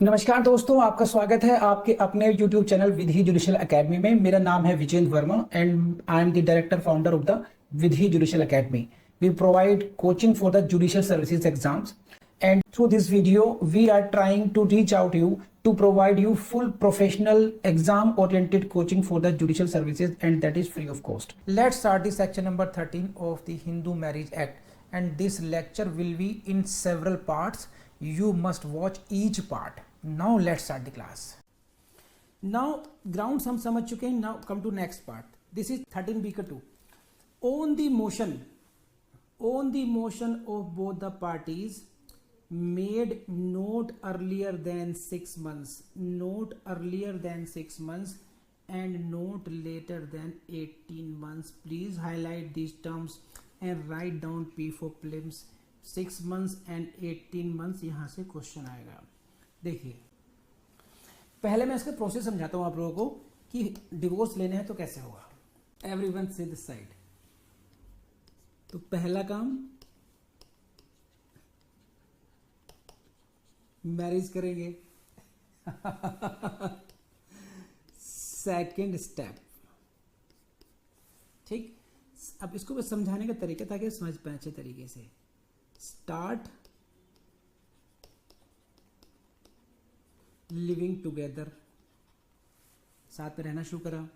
नमस्कार दोस्तों, आपका स्वागत है आपके अपने YouTube channel Vidhi judicial academy में। मेरा नाम है Vijendra Varma and I am the director founder of the Vidhi judicial academy. We provide coaching for the judicial services exams, and through this video we are trying to reach out you to provide you full professional exam oriented coaching for the judicial services, and that is free of cost. Let's start the section number 13 of the Hindu Marriage Act, and this lecture will be in several parts. You must watch each part. Now let's start the class. Now grounds हम समझ चुके हैं. Now come to next part. This is 13b का 2. On the motion of both the parties made not earlier than 6 months, not earlier than 6 months and not later than 18 months. Please highlight these terms and write down P for prelims. 6 months and 18 months यहाँ से question आएगा. देखिए, पहले मैं इसका process समझाता हूं आप लोगों को कि डिवोर्स लेने हैं तो कैसे होगा. एवरीवन से दिस साइड. तो पहला काम मैरिज करेंगे. Second step. ठीक, अब इसको बस समझाने का तरीका ताकि समझ पाए अच्छे तरीके से. स्टार्ट लिविंग टुगेदर, साथ में रहना शुरू करा.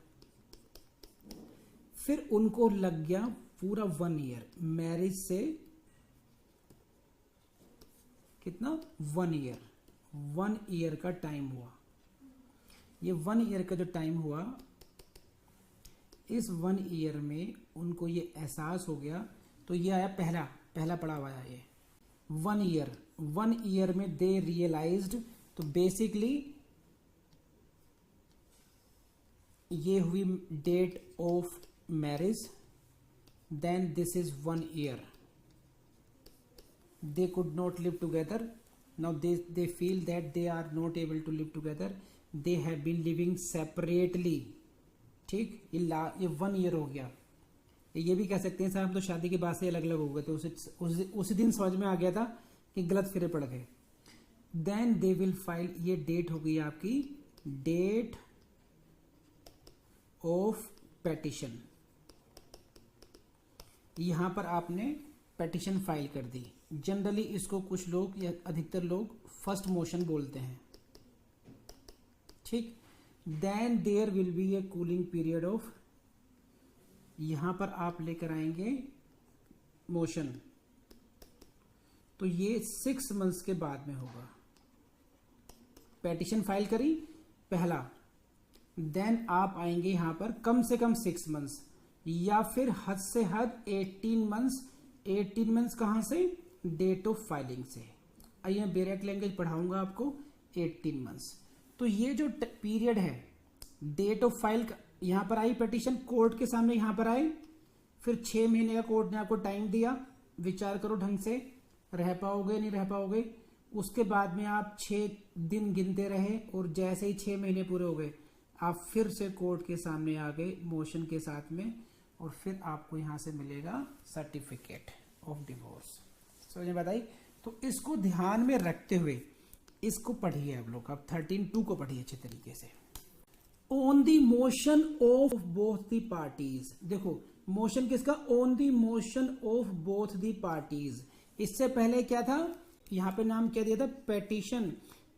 फिर उनको लग गया पूरा 1 ईयर. मैरिज से कितना 1 ईयर, 1 ईयर का टाइम हुआ. ये 1 ईयर का जो टाइम हुआ, इस 1 ईयर में उनको ये एहसास हो गया. तो ये आया पहला पड़ाव आया ये 1 ईयर में दे रियलाइज्ड. तो बेसिकली ये हुई date of marriage. Then this is 1 year. They could not live together. Now they feel that they are not able to live together. They have been living separately. ठीक, ये 1 year हो गया. ये भी कह सकते हैं साहब हम तो शादी के बाद से अलग अलग हो गए. तो उसी दिन समझ में आ गया था कि गलत फिरे पड़ गए. Then they will file. ये डेट हो गई आपकी डेट ऑफ पेटिशन. यहां पर आपने पेटिशन फाइल कर दी. जनरली इसको कुछ लोग या अधिकतर लोग फर्स्ट मोशन बोलते हैं. ठीक, then there will be a cooling period of. यहां पर आप लेकर आएंगे मोशन. तो ये 6 मंथ्स के बाद में होगा. पेटिशन फाइल करी पहला. देन आप आएंगे यहां पर कम से कम 6 मंथ्स या फिर हद से हद 18 मंथ्स. 18 मंथ्स कहां से? डेट ऑफ फाइलिंग से. आइए डायरेक्ट लैंग्वेज पढ़ाऊंगा आपको. 18 मंथ्स. तो ये जो पीरियड है डेट ऑफ फाइल का, यहां पर आई पेटिशन कोर्ट के सामने, यहां पर आए. फिर 6 महीने का कोर्ट ने आपको टाइम दिया. विचार करो ढंग से, रह पाओगे नहीं रह पाओगे. उसके बाद में आप 6 दिन गिनते रहे और जैसे ही 6 महीने पूरे हो गए आप फिर से कोर्ट के सामने आ गए मोशन के साथ में. और फिर आपको यहां से मिलेगा सर्टिफिकेट ऑफ डिवोर्स. समझ में बताई. तो इसको ध्यान में रखते हुए इसको पढ़िए आप लोग. आप 13(2) को पढ़िए अच्छे तरीके से. On the motion of both the parties. देखो मोशन किसका? On the motion of both the parties. इससे पहले क्या था? यहां पे नाम क्या दिया था? Petition.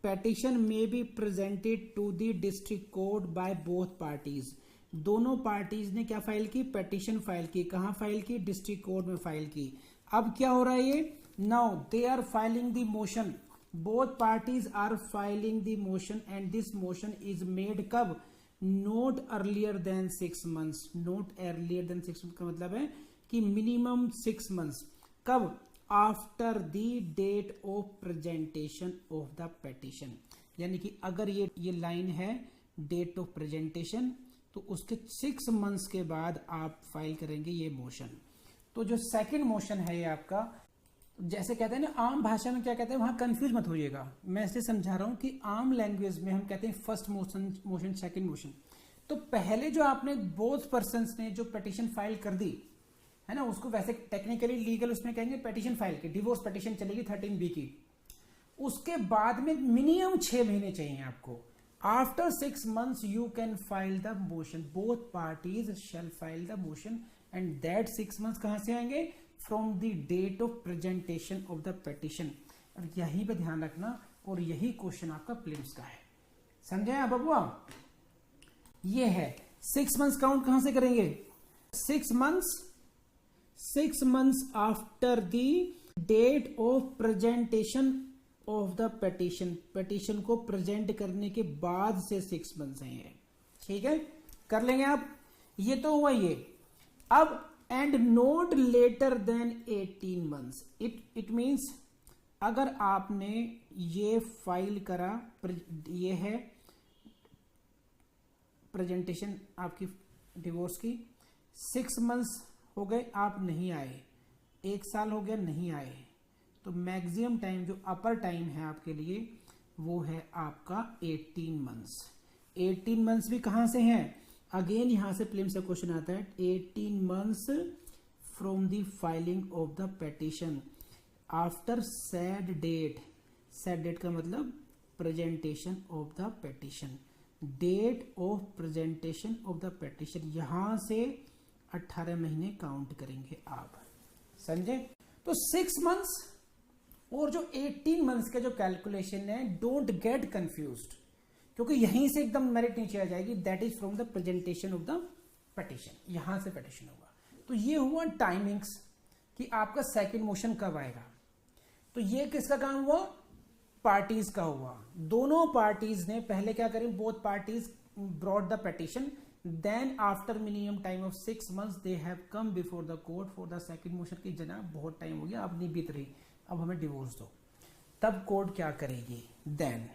Petition may be presented to the district court by both parties. दोनों पार्टीज ने क्या फाइल की? पेटिशन फाइल की. कहां फाइल की? डिस्ट्रिक्ट कोर्ट में फाइल की. अब क्या हो रहा है ये? Now they are filing the motion. Both parties are filing the motion and this motion is made कब? Not earlier than 6 months. Not earlier than 6 month का मतलब है कि मिनिमम 6 मंथ्स. कब? After the date of presentation of the petition. यानी कि अगर ये लाइन है डेट ऑफ प्रेजेंटेशन, तो उसके 6 मंथ्स के बाद आप फाइल करेंगे ये मोशन. तो जो सेकंड मोशन है ये आपका, जैसे कहते हैं ना आम भाषा में क्या कहते हैं, वहां कंफ्यूज मत होइएगा. मैं इसलिए समझा रहा हूं कि आम लैंग्वेज में हम कहते हैं फर्स्ट मोशन सेकंड मोशन. तो पहले जो आपने बोथ पर्संस ने जो पिटीशन फाइल कर दी है ना, उसको वैसे टेक्निकली लीगल उसमें कहेंगे पिटीशन फाइल की. डिवोर्स पिटीशन चलेगी 13B की. उसके बाद में मिनिमम 6 महीने चाहिए आपको। After 6 months you can file the motion, both parties shall file the motion and that 6 months कहां से आएंगे? From the date of presentation of the petition। और यही पे ध्यान रखना, और यही क्वेश्चन आपका प्रीलिम्स का है, समझे आप बबुआ? ये है 6 months काउंट कहां से करेंगे? 6 months after the date of presentation of the petition को प्रेजेंट करने के बाद से 6 months हैं ये, ठीक है, कर लेंगे आप। ये तो हुआ ये। अब and not later than 18 months, it means अगर आपने ये फाइल करा, ये है प्रेजेंटेशन आपकी डिवोर्स की, 6 months हो गए आप नहीं आए, 1 साल हो गया नहीं आए, तो मैक्सिमम टाइम जो अपर टाइम है आपके लिए वो है आपका 18 months। 18 months भी कहां से हैं? अगेन यहां से प्रीलिम्स से क्वेश्चन आता है, 18 months from the filing of the petition after said date. Said date का मतलब presentation of the petition, date of presentation of the petition, यहां से 18 महीने काउंट करेंगे आप, समझे? तो 6 months और जो 18 months का जो कैलकुलेशन है, डोंट गेट कंफ्यूज्ड, क्योंकि यहीं से एकदम मेरिट नीचे आ जाएगी। That is from the presentation of the petition, यहां से पेटिशन होगा। तो ये हुआ टाइमिंग्स कि आपका सेकंड मोशन कब आएगा। तो ये किसका काम हुआ? पार्टीज का हुआ। दोनों पार्टीज ने पहले क्या करें? Both parties brought the petition, then after minimum time of 6 months they have come before the court for the second motion की जनाब बहुत टाइम हो गया, अब नहीं बीत रही, अब हमें डिवोर्स दो। तब कोर्ट क्या करेगी? Then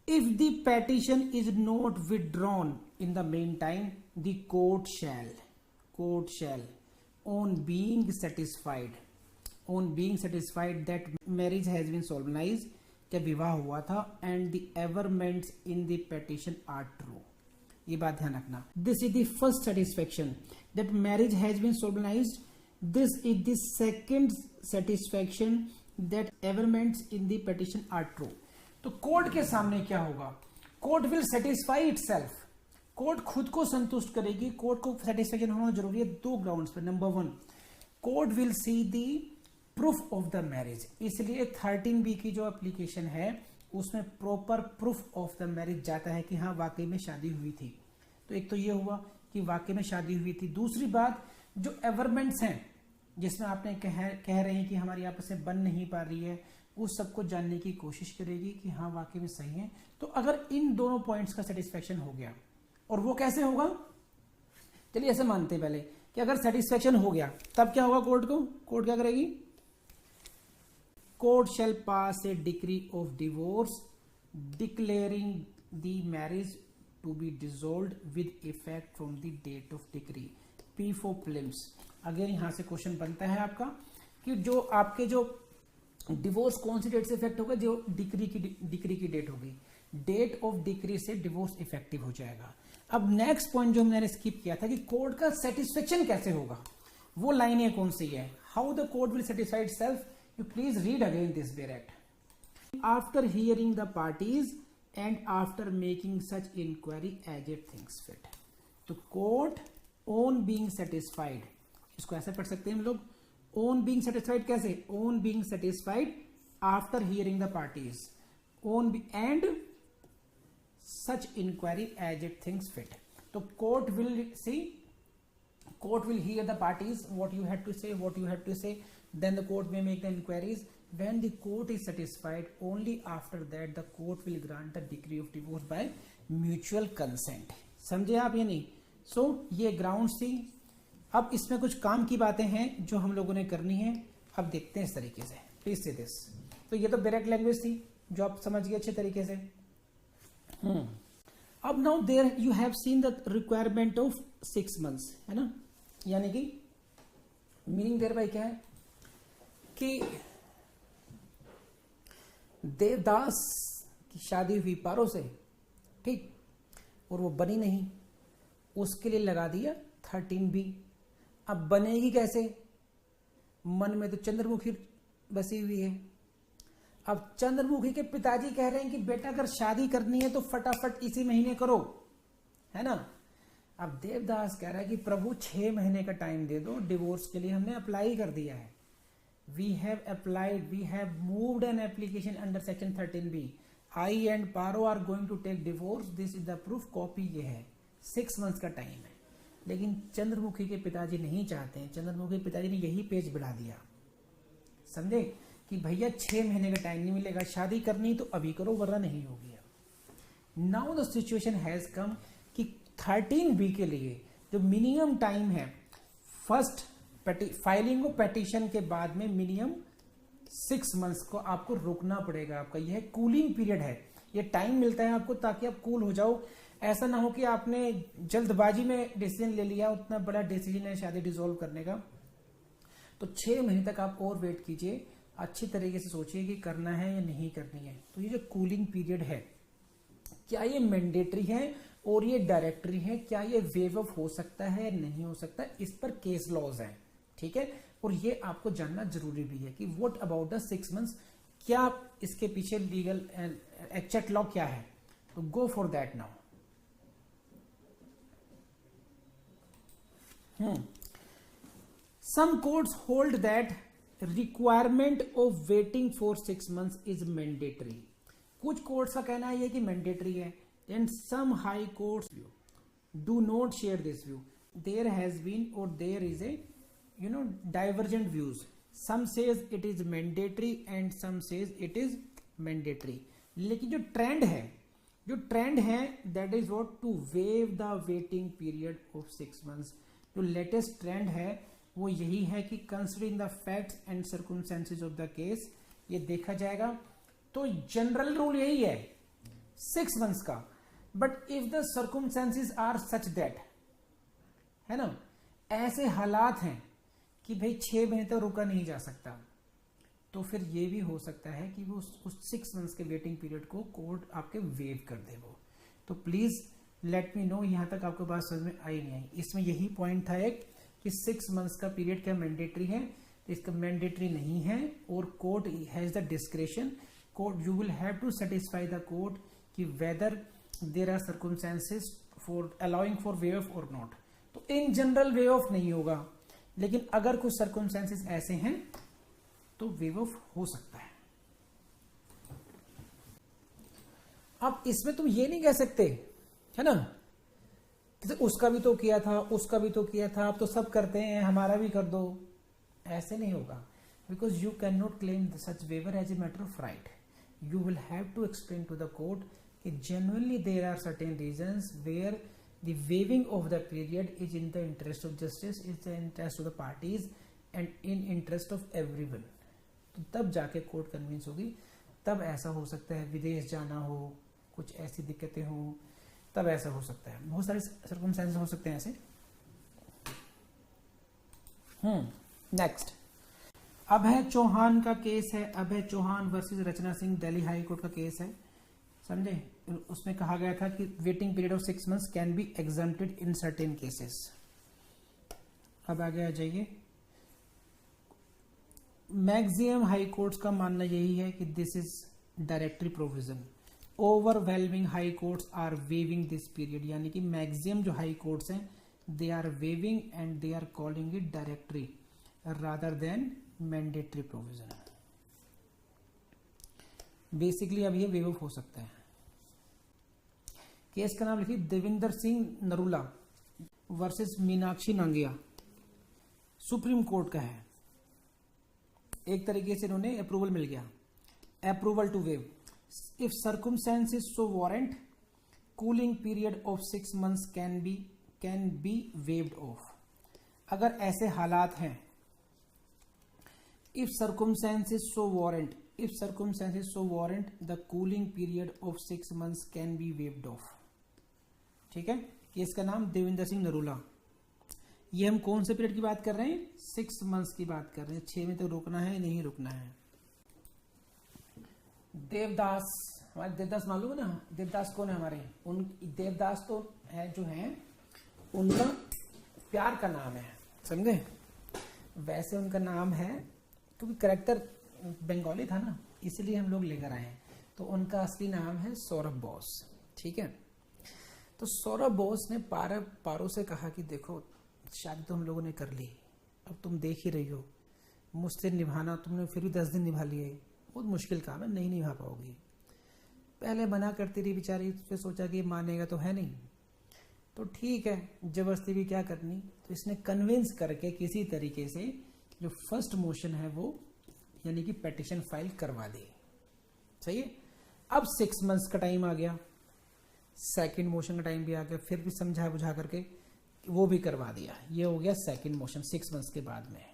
if the petition is not withdrawn in the mean time the court shall on being satisfied that marriage has been solemnised, क्या विवाह हुआ था, and the averments in the petition are true. ये बात ध्यान रखना। This is the first satisfaction that marriage has been solemnised, this is the second satisfaction that averments in the petition are true. तो court के सामने क्या होगा? Court will satisfy itself, court खुद को संतुष्ट करेगी। कोर्ट को सेटिस्फैक्शन होना जरूरी है 2 grounds पे। Number 1, court will see the proof of the marriage, इसलिए 13B की जो एप्लीकेशन है उसमें proper proof of the marriage जाता है कि हाँ वाकई में शादी हुई थी। तो एक तो ये हुआ कि वाकई में शादी हुई थी। दूसरी बात, जो एवरमेंट्स हैं जिसमें आपने कह रहे हैं कि हमारी आपस में बन नहीं पा रही है, उस सबको जानने की कोशिश करेगी कि हाँ वाकई में सही है। तो अगर इन दोनों पॉइंट्स का सेटिस्फेक्शन हो गया, और वो कैसे होगा? चलिए ऐसे मानते हैं पहले कि अगर सेटिस्फेक्शन हो गया तब क्या होगा? कोर्ट को, कोर्ट क्या करेगी? Court shall pass a decree of divorce declaring the marriage to be dissolved with effect from the date of decree. P for prelims. Again यहां से क्वेश्चन बनता है आपका कि जो आपके जो डिवोर्स कौन सी डेट से इफेक्ट होगा? जो डिक्री की डेट होगी, डेट ऑफ डिक्री से डिवोर्स इफेक्टिव हो जाएगा। अब नेक्स्ट पॉइंट जो मैंने स्किप किया था कि कोर्ट का सेटिस्फेक्शन कैसे होगा, वो लाइनें कौन सी है? How the court will satisfy itself, you please read again this direct. After hearing the parties and after making such inquiry as it thinks fit. तो court on being satisfied, इसको ऐसे पढ़ सकते हैं हम लोग, on being satisfied कैसे? On being satisfied after hearing the parties and such inquiry as it thinks fit. तो court will hear the parties, what you had to say, then the court may make the inquiries. When the court is satisfied, only after that the court will grant the decree of divorce by mutual consent. समझे आप ये नहीं? So ये grounds थी। अब इसमें कुछ काम की बातें हैं जो हम लोगों ने करनी है, अब देखते हैं इस तरीके से। प्लीज से दिस। तो ये तो डायरेक्ट लैंग्वेज थी जो आप समझ गए अच्छे तरीके से। अब now there you have seen the requirement of 6 months, है ना? यानी कि मीनिंग देयर बाय क्या है कि देवदास की शादी हुई पारो से, ठीक, और वो बनी नहीं, उसके लिए लगा दिया 13B। अब बनेगी कैसे? मन में तो चंद्रमुखी बसी हुई है। अब चंद्रमुखी के पिताजी कह रहे हैं कि बेटा अगर शादी करनी है तो फटाफट इसी महीने करो, है ना। अब देवदास कह रहा है कि प्रभु 6 महीने का टाइम दे दो, डिवोर्स के लिए हमने अप्लाई कर दिया है। We have applied, we have moved an application under section 13B। I and Paro are going to take divorce, this is the proof. Copy ये है, 6 मंथ्स का टाइम है। लेकिन चंद्रमुखी के पिताजी नहीं चाहते हैं, चंद्रमुखी के पिताजी ने यही पेज बढ़ा दिया, समझे, कि भैया 6 महीने का टाइम नहीं मिलेगा, शादी करनी तो अभी करो वरना नहीं होगी। Now the situation has come कि 13B के लिए जो मिनिमम टाइम है, फर्स्ट फाइलिंग ऑफ पेटिशन के बाद में मिनिमम 6 मंथ्स को आपको रुकना पड़ेगा। आपका यह कूलिंग पीरियड है, ये टाइम मिलता है आपको ताकि आप कूल हो जाओ। ऐसा ना हो कि आपने जल्दबाजी में डिसीजन ले लिया, उतना बड़ा डिसीजन है शादी डिसॉल्व करने का, तो 6 महीने तक आप और वेट कीजिए, अच्छी तरीके से सोचिए कि करना है या नहीं करनी है। तो ये जो कूलिंग पीरियड है, क्या ये मैंडेटरी है और ये डायरेक्टरी है, क्या ये वेव ऑफ हो सकता है नहीं हो सकता, इस पर केस लॉज है, ठीक है। और ये आपको जानना जरूरी भी है कि व्हाट अबाउट द 6 मंथ्स, क्या इसके पीछे लीगल एक्चेट लॉ क्या है। तो go for that now. Some courts hold that requirement of waiting for 6 months is mandatory. कुछ कोर्ट्स का कहना है कि मैंडेटरी है, and some high courts do not share this view. There has been or there is a divergent views. Some says it is mandatory and some says it is mandatory. लेकिन जो trend है that is what to waive the waiting period of 6 months. जो latest trend है वो यही है कि considering the facts and circumstances of the case, ये देखा जाएगा। तो जनरल रूल यही है 6 मंथ्स का, but if the circumstances are such that, है ना, ऐसे हालात हैं कि भाई 6 महीने तक रुका नहीं जा सकता, तो फिर ये भी हो सकता है कि वो उस 6 मंथ्स के वेटिंग पीरियड को कोर्ट आपके वेव कर दे वो। तो प्लीज लेट मी नो, यहां तक आपको बात समझ में आई नहीं आई। इसमें यही पॉइंट था एक कि 6 मंथ्स का पीरियड क्या मैंडेटरी है, इसका मैंडेटरी नहीं है, और court has the discretion. Court you will have to satisfy the court कि whether there are circumstances for allowing for waive off और नॉट। तो इन जनरल वे ऑफ नहीं होगा, लेकिन अगर कुछ सर्कमस्टेंसेस ऐसे हैं तो वे ऑफ हो सकता है। अब इसमें तुम ये नहीं कह सकते, है ना, उसका भी तो किया था, उसका भी तो किया था, अब तो सब करते हैं, हमारा भी कर दो, ऐसे नहीं होगा। Because you can not claim such waiver as a matter of right. You will have to explain to the court कि genuinely there are certain reasons where the waiving of the period is in the interest of justice, is the interest of the parties and in interest of everyone. तो तब जाके court convince होगी, तब ऐसा हो सकता है, विदेश जाना हो, कुछ ऐसी दिक्कतें हो, तब ऐसा हो सकता है। बहुत सारे सर्कमस्टेंसेस हो सकते हैं ऐसे। नेक्स्ट अभय चौहान का केस है, अभय चौहान वर्सेस रचना सिंह, दिल्ली हाई कोर्ट का केस है, समझे। उसमें कहा गया था कि waiting period of 6 months can be exempted in certain cases. अब आगे आ जाइए। मैक्सिमम हाई कोर्ट्स का मानना यही है कि this is directory provision. Overwhelming high courts are waiving this period, यानी कि मैक्सिमम जो हाई कोर्ट्स हैं they are waiving and they are calling it directory rather than mandatory provision. Basically अब ये वेव ऑफ हो सकता है। केस का नाम लिखिए Devinder Singh Narula versus Meenakshi Nangia, supreme court का है। एक तरीके से इन्होंने अप्रूवल मिल गया, approval to waive. If circumstances so warrant, cooling period of 6 months can be waived off. अगर ऐसे हालात हैं, if circumstances so warrant, the cooling period of 6 months can be waived off. ठीक है, केस का नाम देविंदर सिंह नरूला। ये हम कौन से पीरियड की बात कर रहे हैं, 6 मंथ्स की बात कर रहे हैं। 6 में तक रुकना है नहीं रुकना है। देवदास, हमारे देवदास मालूम है ना, देवदास कौन है हमारे, उन देवदास तो है जो है उनका प्यार का नाम है, समझे। वैसे उनका नाम है, क्योंकि करेक्टर बंगाली था ना, इसलिए हम लोग लेकर आए हैं। तो उनका असली नाम है सौरभ बोस, ठीक है। तो सौरभ बोस ने पारो से कहा कि देखो शादी तो हम लोगों ने कर ली, अब तुम देख ही रही हो मुझसे निभाना, तुमने फिर भी 10 दिन निभा लिए, बहुत मुश्किल काम है, नहीं निभा पाओगी। पहले मना करती रही बेचारी, फिर सोचा कि मानेगा तो है नहीं, तो ठीक है जबरदस्ती भी क्या करनी। तो इसने कन्विंस करके किसी तरीके से जो फर्स्ट मोशन है वो यानी कि पेटिशन फाइल करवा दी, सही है। अब 6 मंथ्स का टाइम आ गया, सेकंड मोशन का टाइम भी आ गया, फिर भी समझा बुझा करके वो भी करवा दिया। ये हो गया सेकंड मोशन 6 मंथ्स के बाद में।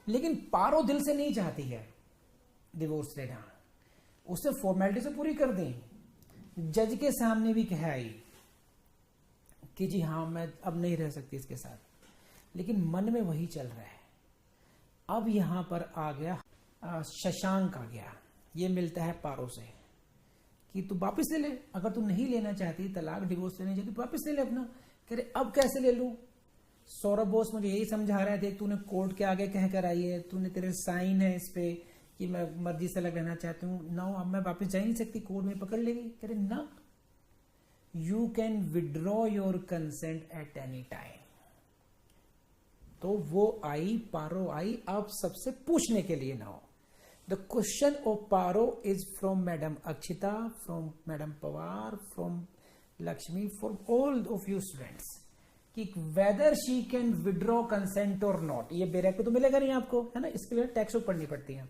लेकिन पारो दिल से नहीं चाहती है डिवोर्स लेना, उसे फॉर्मेलिटी से पूरी कर दी, जज के सामने भी कह आई कि जी हाँ मैं अब नहीं रह सकती इसके साथ, लेकिन मन में वही चल रहा है। अब यहां पर आ गया शशांक आ गया, ये मिलता है पारो से कि तू वापस ले ले, अगर तू नहीं लेना चाहती, तलाक डिवोर्स लेना चाहती तो वापस ले ले अपना। कह रहे अब कैसे ले लूं, सौरभ बोस मुझे यही समझा रहा है, देख तूने कोर्ट के आगे कह कर आई है, तूने तेरे साइन है इस पे कि मैं मर्जी से अलग रहना चाहती हूँ ना, अब मैं वापस जा ही नहीं सकती, कोर्ट में पकड़ लेगी। कह रहे ना, you can withdraw your consent at any time. तो वो आई, पारो आई अब सबसे पूछने के लिए। Now the question of Paro is from madam Akshita, from madam Pawar, from Lakshmi, from all of you students कि whether she can withdraw consent और नॉट। ये बेरेक पे तो मिलेगा नहीं आपको, है ना, इसके लिए टेक्स्ट बुक पढ़नी पड़ती है।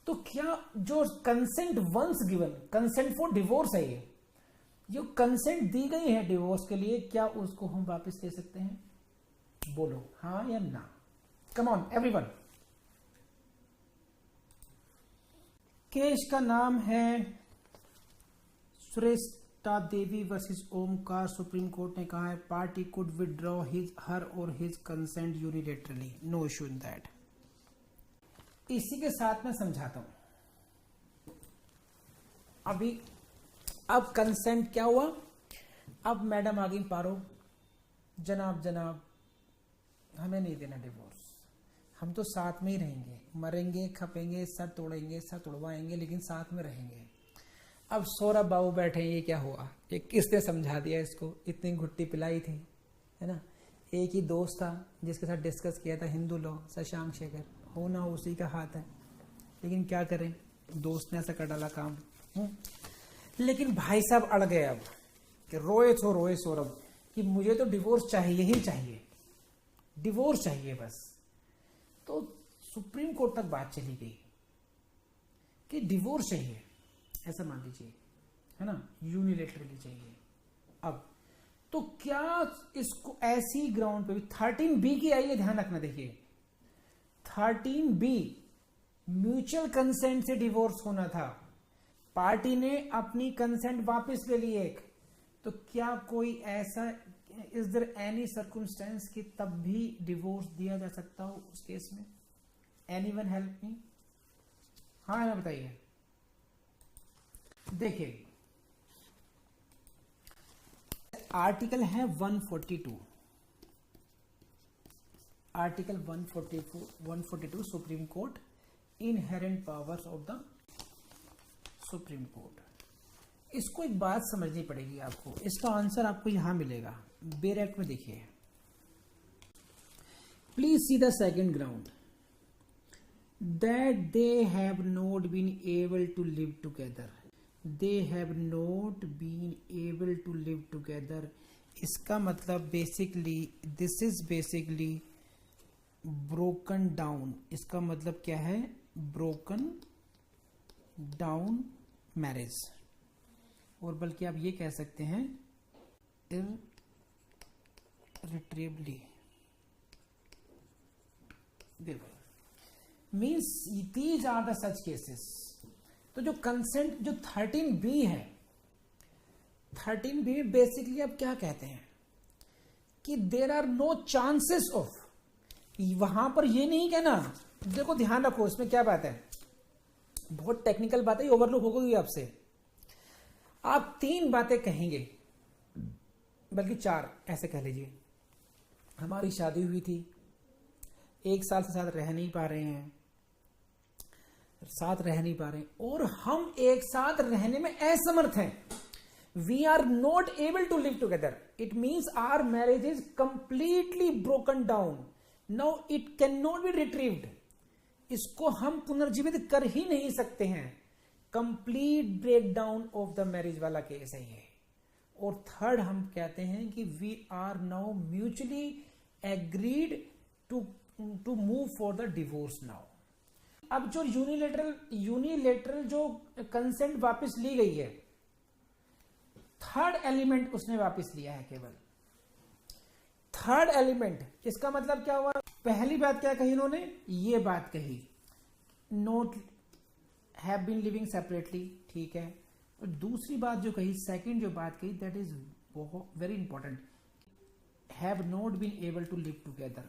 तो क्या जो consent once given, consent for divorce है, ये जो कंसेंट दी गई है डिवोर्स के लिए, क्या उसको हम वापस ले सकते हैं? बोलो हाँ या ना। Come on everyone. केस का नाम है Sureshta Devi versus Omkar. Supreme court ने कहा है पार्टी कुड विड्रॉ हर और his consent unilaterally, no issue in that. इसी के साथ मैं समझाता हूं अभी। अब कंसेंट क्या हुआ, अब मैडम आ गई पारो, जनाब हमें नहीं देना डिवोर्स, हम तो साथ में ही रहेंगे, मरेंगे खपेंगे, सर तोड़ेंगे सर तोड़वाएंगे, लेकिन साथ में रहेंगे। अब सौरभ बाबू बैठे, ये क्या हुआ, ये किसने समझा दिया इसको, इतनी घुट्टी पिलाई थी, है ना। एक ही दोस्त था जिसके साथ डिस्कस किया था हिंदू लॉ, शशांक शेखर, होना उसी का हाथ है, लेकिन क्या करें, दोस्त ने ऐसा कर डाला काम। लेकिन भाई साहब अड़ गए अब कि रोए सौरभ कि मुझे तो डिवोर्स चाहिए ही चाहिए, डिवोर्स चाहिए बस। तो सुप्रीम कोर्ट तक बात चली गई कि डिवोर्स चाहिए, ऐसा मान लीजिए, है ना, यूनिलेटरली चाहिए। अब तो क्या इसको ऐसी ग्राउंड पे भी 13B की आई है, ध्यान रखना, देखिए 13B म्यूचुअल कंसेंट से डिवोर्स होना था, पार्टी ने अपनी कंसेंट वापस ले ली एक। तो क्या कोई ऐसा, इज देयर एनी सर्कमस्टेंस कि तब भी डिवोर्स दिया जा सकता हो उस केस में? Anyone help me? हाँ ना, बताइए। देखिए आर्टिकल है 142, article 142 supreme court, inherent powers of the supreme court. इसको एक बात समझनी पड़ेगी आपको, इसका आंसर आपको यहां मिलेगा बेर एक्ट में। देखिए please see the second ground that they have not been able to live together, they have not been able to live together. इसका मतलब basically, this is basically broken down. इसका मतलब क्या है, ब्रोकन डाउन मैरिज, और बल्कि आप ये कह सकते हैं irretrievably. Means these are the such cases. तो जो कंसेंट जो 13B है, 13B बेसिकली अब क्या कहते हैं कि there are no chances of, वहां पर ये नहीं कहना, देखो ध्यान रखो इसमें क्या बात है, बहुत टेक्निकल बात है, ओवरलुक होगी आपसे। आप 3 बातें कहेंगे, बल्कि 4 ऐसे कह लीजिए। हमारी शादी हुई थी, 1 साल से साथ रह नहीं पा रहे हैं, और हम एक साथ रहने में असमर्थ हैं, we are not able to live together, it means our marriage is completely broken down, now it can not be retrieved, इसको हम पुनर्जीवित कर ही नहीं सकते हैं, complete break down of the marriage वाला केस है ये। और थर्ड हम कहते हैं कि we are now mutually agreed to move for the divorce now. अब जो यूनिलेटरल जो कंसेंट वापस ली गई है, थर्ड एलिमेंट उसने वापस लिया है केवल, थर्ड एलिमेंट। इसका मतलब क्या हुआ? पहली बात क्या कही उन्होंने? ये बात कही not have been living separately, ठीक है। और दूसरी बात जो कही, सेकंड जो बात कही, that is very important, have not been able to live together.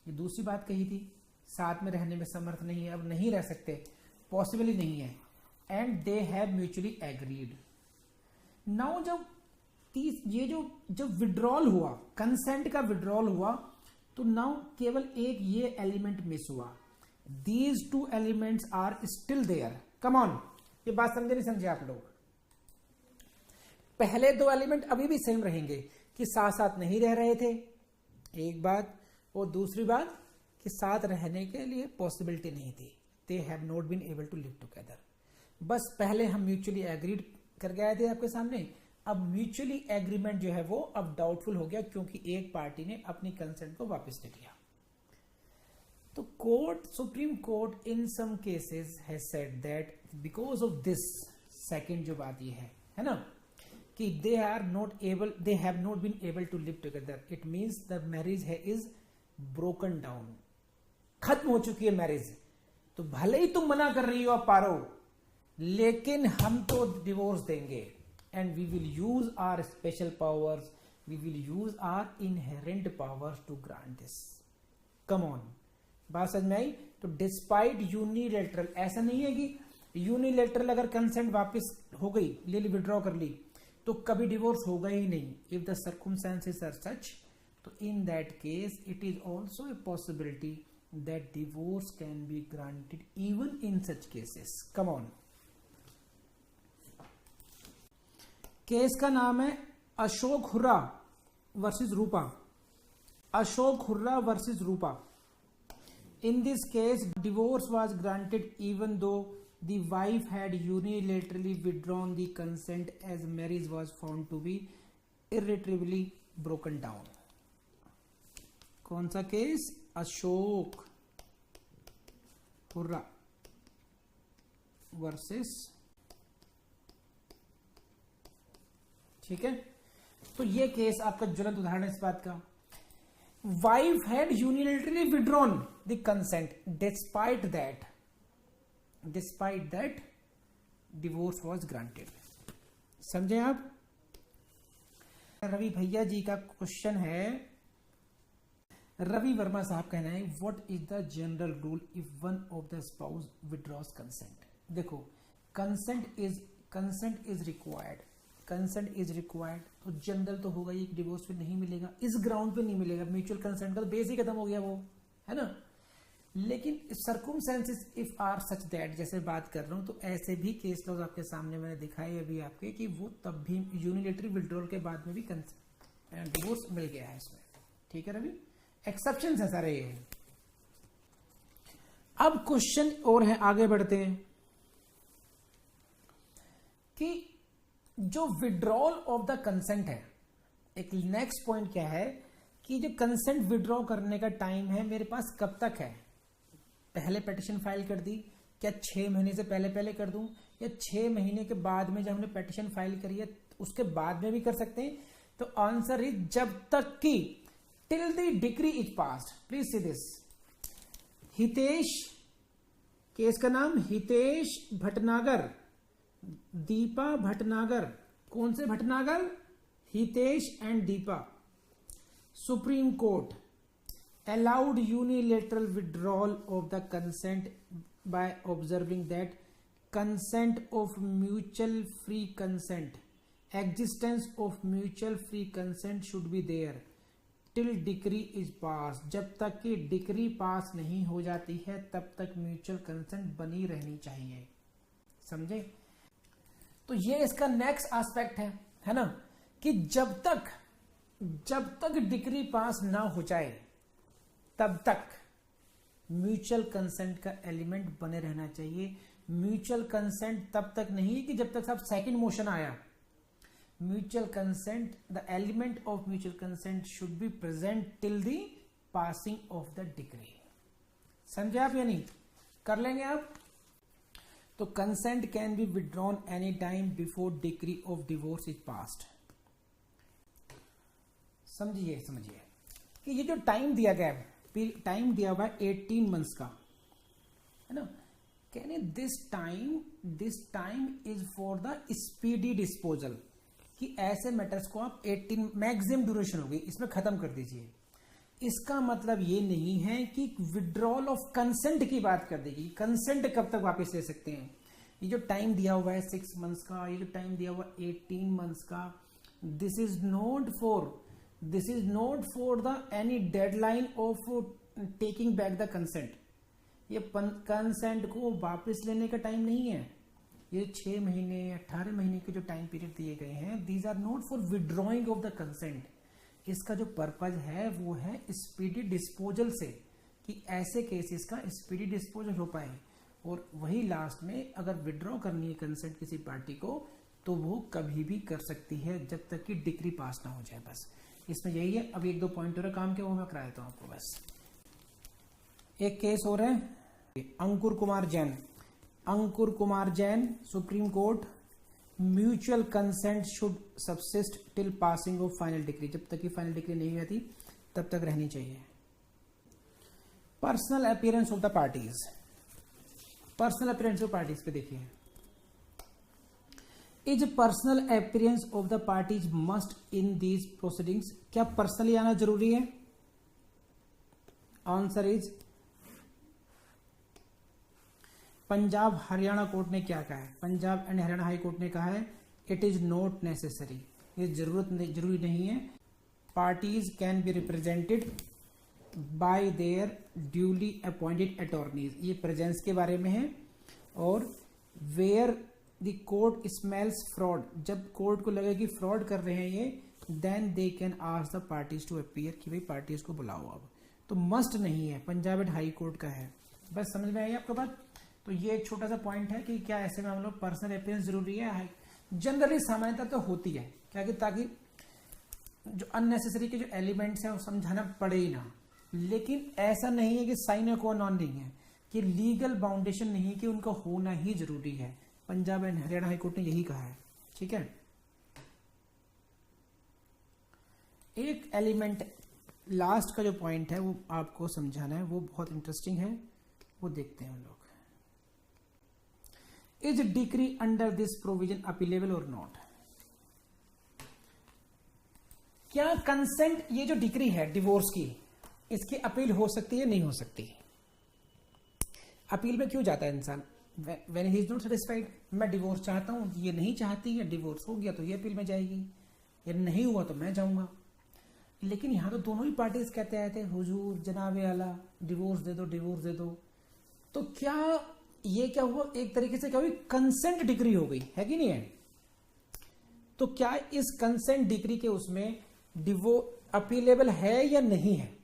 ये दूसरी बात कही थी, साथ में रहने में समर्थ नहीं है, अब नहीं रह सकते, पॉसिबल ही नहीं है। And they have mutually agreed. Now ये जो विड्रॉल हुआ, कंसेंट का विड्रॉल हुआ, तो नाउ केवल एक ये एलिमेंट मिस हुआ, these two elements are still there. Come on, ये बात समझे नहीं समझे आप लोग? पहले दो एलिमेंट अभी भी सेम रहेंगे कि साथ साथ नहीं रह रहे थे, एक बात, और दूसरी बात कि साथ रहने के लिए पॉसिबिलिटी नहीं थी, they have not been able to live together. बस पहले हम म्यूचुअली एग्रीड कर गए थे आपके सामने, अब म्यूचुअली एग्रीमेंट जो है वो अब डाउटफुल हो गया क्योंकि एक पार्टी ने अपनी कंसेंट को वापस ले लिया। तो court, supreme court in some cases has said that because of this, second जो बात ये है ना, कि they have not been able to live together, it means the marriage है इज ब्रोकन डाउन, खत्म हो चुकी है मैरिज। तो भले ही तुम मना कर रही हो आप पारो, लेकिन हम तो डिवोर्स देंगे, and we will use our special powers, we will use our inherent powers to grant this. Come on, बात समझ में आई? तो डिस्पाइट यूनिलेटरल, ऐसा नहीं है कि यूनिलेटरल अगर कंसेंट वापस हो गई, ले ली, विड्रॉ कर ली, तो कभी डिवोर्स होगा ही नहीं। If the circumstances are such, तो in that case it is also a possibility that divorce can be granted even in such cases. Come on, case का नाम है Ashok Hurra versus Rupa. Ashok Hurra versus Rupa. In this case, divorce was granted even though the wife had unilaterally withdrawn the consent as marriage was found to be irretrievably broken down. कौन सा case? Ashok Hurra versus, ठीक है। तो ये case आपका ज्वलंत उदाहरण है इस बात का। Wife had unilaterally withdrawn the consent. Despite that, divorce was granted. समझे आप? रवि भैया जी का क्वेश्चन है, रवि वर्मा साहब कहना है, what is the general rule if one of the spouse withdraws consent? देखो, consent is required, consent is required, तो जनरल तो होगा ही, डिवोर्स पे नहीं मिलेगा, इस ग्राउंड पे नहीं मिलेगा, म्यूचुअल कंसेंट का तो बेस ही खत्म हो गया वो, है ना। लेकिन circumstances if are such that, जैसे बात कर रहा हूं, तो ऐसे भी केस लॉज आपके सामने मैंने दिखाए अभी आपके, कि वो तब भी यूनिलेटरी विड्रॉल के बाद में भी डिवोर्स मिल गया है इसमें, ठीक है रवि। एक्सेप्शन है सारे ये। अब क्वेश्चन और है, आगे बढ़ते हैं कि जो विड्रॉल ऑफ द कंसेंट है, एक नेक्स्ट पॉइंट क्या है कि जो कंसेंट विड्रॉ करने का टाइम है मेरे पास कब तक है? पहले पिटीशन फाइल कर दी, क्या 6 महीने से पहले कर दूं, या 6 महीने के बाद में जब हमने पिटीशन फाइल करी है उसके बाद में भी कर सकते हैं? तो आंसर इज जब तक कि till the decree is passed. Please see this. Hitesh, case का नाम हितेश भटनागर, दीपा भटनागर। कौन से Bhatnagar? Hitesh and Deepa. Supreme court allowed unilateral withdrawal of the consent by observing that consent of mutual free consent, existence of mutual free consent should be there till decree is pass, जब तक कि decree pass नहीं हो जाती है तब तक mutual consent बनी रहनी चाहिए। समझे? तो ये इसका नेक्स्ट एस्पेक्ट है ना, कि जब तक डिक्री पास ना हो जाए तब तक म्यूचुअल कंसेंट का एलिमेंट बने रहना चाहिए। म्यूचुअल कंसेंट तब तक नहीं कि जब तक सब सेकंड मोशन आया। Mutual consent, the element of mutual consent should be present till the passing of the decree. समझे आप या नहीं? कर लेंगे आप? तो consent can be withdrawn any time before decree of divorce is passed. समझिए कि ये जो टाइम दिया गया है, टाइम दिया हुआ है 18 मंथ्स का, है ना, कहने this time is for the speedy disposal, कि ऐसे मैटर्स को आप 18 मैक्सिमम ड्यूरेशन होगी इसमें खत्म कर दीजिए। इसका मतलब ये नहीं है कि विड्रॉल ऑफ कंसेंट की बात कर देगी। कंसेंट कब तक वापस ले सकते हैं? ये जो टाइम दिया हुआ है 6 मंथ्स का, ये जो टाइम दिया हुआ है 18 मंथ्स का, this is not for the any deadline of taking back the consent. ये कंसेंट को वापस लेने का टाइम नहीं है। ये 6 महीने 18 महीने के जो टाइम पीरियड दिए गए हैं, these are not for withdrawing of the consent. इसका जो पर्पज है वो है स्पीडी डिस्पोजल से, कि ऐसे केसेस का स्पीडी डिस्पोजल हो पाए। और वही लास्ट में अगर विड्रॉ करनी है कंसेंट किसी पार्टी को, तो वो कभी भी कर सकती है जब तक कि डिक्री पास ना हो जाए। बस इसमें यही है। अब 1-2 पॉइंट और काम के वो मैं करा देता हूं आपको। बस एक केस हो रहा है, Ankur Kumar Jain, Supreme Court, mutual consent should subsist till passing of final decree. जब तक कि फाइनल डिक्री नहीं रहती तब तक रहनी चाहिए। Personal appearance of the parties, personal appearance of parties पे देखिए, is personal appearance of the parties must in these proceedings. क्या पर्सनली आना जरूरी है? Answer is, Punjab Haryana court ने क्या कहा है? Punjab and Haryana high court ने कहा है इट इज नॉट नेसेसरी, ये जरूरी नहीं है। Parties can be represented by their duly appointed attorneys, ये प्रेजेंस के बारे में है। और where the court smells fraud, जब कोर्ट को लगे कि फ्रॉड कर रहे हैं ये, then they can ask the parties to appear, कि भाई पार्टीज को बुलाओ। अब तो मस्ट नहीं है, पंजाब एंड हाई कोर्ट का है। बस समझ में आई आपको बात? तो ये एक छोटा सा पॉइंट है कि क्या ऐसे में हम लोग पर्सनल अपीयरेंस जरूरी है। जनरली सामान्यतः तो होती है, क्या कि ताकि जो अननेसेसरी के जो एलिमेंट्स हैं वो समझाना पड़े ही ना। लेकिन ऐसा नहीं है कि साइन को नॉन नहीं है, कि लीगल बाउंडेशन नहीं कि उनका होना ही जरूरी है। पंजाब एंड हरियाणा हाईकोर्ट ने यही कहा है। ठीक है, एक एलिमेंट लास्ट का जो पॉइंट है वो आपको समझाना है, वो बहुत इंटरेस्टिंग है, वो देखते हैं हम लोग। Is decree under this provision appealable और नॉट? क्या कंसेंट, ये जो डिक्री है डिवोर्स की, इसकी अपील हो सकती है? नहीं हो सकती। अपील में क्यों जाता है इंसान? When he is not satisfied, मैं डिवोर्स चाहता हूं, ये नहीं चाहती है, डिवोर्स हो गया तो ये अपील में जाएगी, ये नहीं हुआ तो मैं जाऊंगा। लेकिन यहां तो दोनों ही पार्टीज कहते आए थे, हुजूर जनाबे आला डिवोर्स दे दो, डिवोर्स दे दो। तो क्या ये क्या हुआ? एक तरीके से क्या हुई? कंसेंट डिक्री हो गई है कि नहीं है? तो क्या इस कंसेंट डिक्री के उसमें अपीलेबल है या नहीं है?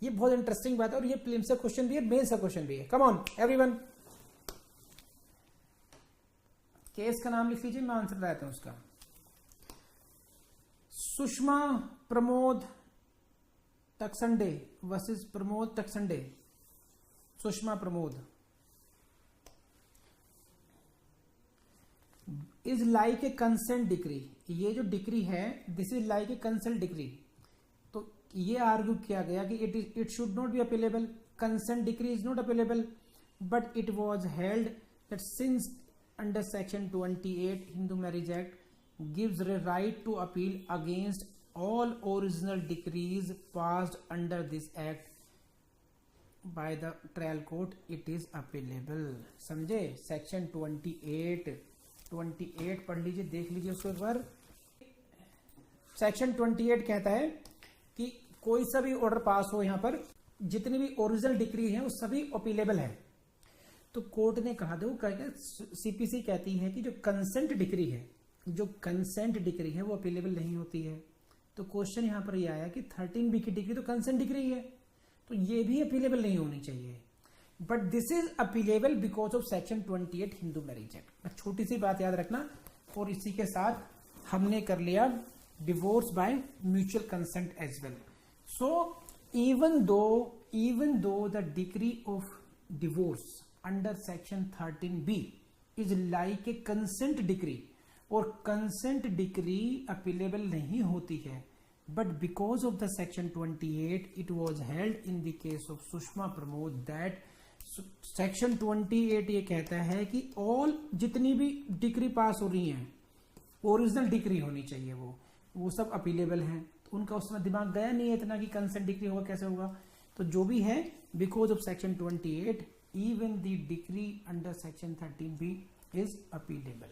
ये बहुत इंटरेस्टिंग बात है, और ये प्रीलिम्स का क्वेश्चन भी है, मेंस का क्वेश्चन भी है। कम ऑन एवरीवन, केस का नाम लिख लीजिए, मैं आंसर बताता हूं उसका। Sushma Pramod Taksande versus Pramod Taksande. Sushma Pramod is like a consent decree. ये जो डिक्री है, this is like a consent decree. तो ये आर्ग्यू किया गया कि it should not be appealable, consent decree is not appealable, but it was held that since under section 28 Hindu Marriage Act gives a right to appeal against all original decrees passed under this act by the trial court, it is appealable। समझे? Section 28 पढ़ लीजिए, देख लीजिए उसको एक बार। Section 28 कहता है कि कोई सा भी ऑर्डर पास हो यहाँ पर, जितनी भी ओरिजिनल डिक्री है वो सभी अपीलेबल है। तो कोर्ट ने कहा दो, सीपीसी कहती है कि जो कंसेंट डिक्री है, जो कंसेंट डिक्री है वो अपीलेबल नहीं होती है। तो क्वेश्चन यहाँ पर ये आया कि 13B की डिग्री तो कंसेंट डिग्री है, तो ये भी अपीलेबल नहीं होनी चाहिए। But this is appealable because of section 28 Hindu Marriage act. छोटी सी बात याद रखना। और इसी के साथ हमने कर लिया divorce by mutual consent as well. So even though the degree of divorce under section 13B is like a consent decree, और consent decree appealable नहीं होती है, but because of the section 28 it was held in the case of Sushma Pramod that section 28 ये कहता है कि all जितनी भी डिग्री पास हो रही हैं ओरिजिनल डिग्री होनी चाहिए, वो सब अपीलेबल हैं। उनका उस समय दिमाग गया नहीं है इतना कि कंसेंट डिग्री होगा कैसे होगा। तो जो भी है because of section 28 even the degree under section 13B is appealable.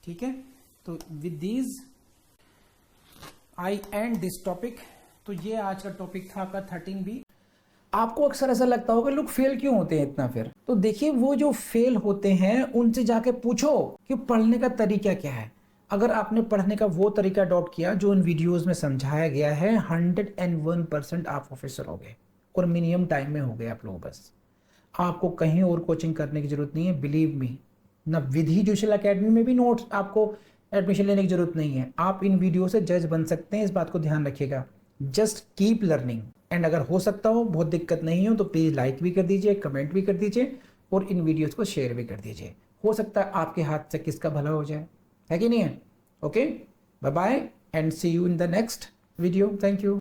ठीक है, तो with these I and this topic. तो ये आज का टॉपिक था आपका 13B। आपको अक्सर ऐसा लगता होगा लोग फेल क्यों होते हैं इतना, फिर तो देखिए वो जो फेल होते हैं उनसे जाके पूछो कि पढ़ने का तरीका क्या है। अगर आपने पढ़ने का वो तरीका अडॉप्ट किया जो इन वीडियोस में समझाया गया है, 101% आप ऑफिसर हो गए और मिनिमम टाइम में हो गए आप लोग। बस आपको कहीं और कोचिंग करने की जरूरत नहीं है, बिलीव मी। ना विधि जुशल एकेडमी में भी नोट्स आपको एडमिशन लेने की जरूरत नहीं है। आप इन वीडियो से जज बन सकते हैं, इस बात को ध्यान रखिएगा। Just keep learning. एंड अगर हो सकता हो, बहुत दिक्कत नहीं हो, तो प्लीज लाइक भी कर दीजिए, कमेंट भी कर दीजिए और इन वीडियोस को शेयर भी कर दीजिए। हो सकता है आपके हाथ से किसका भला हो जाए, है कि नहीं है। Okay, bye bye and see you in the next video. Thank you.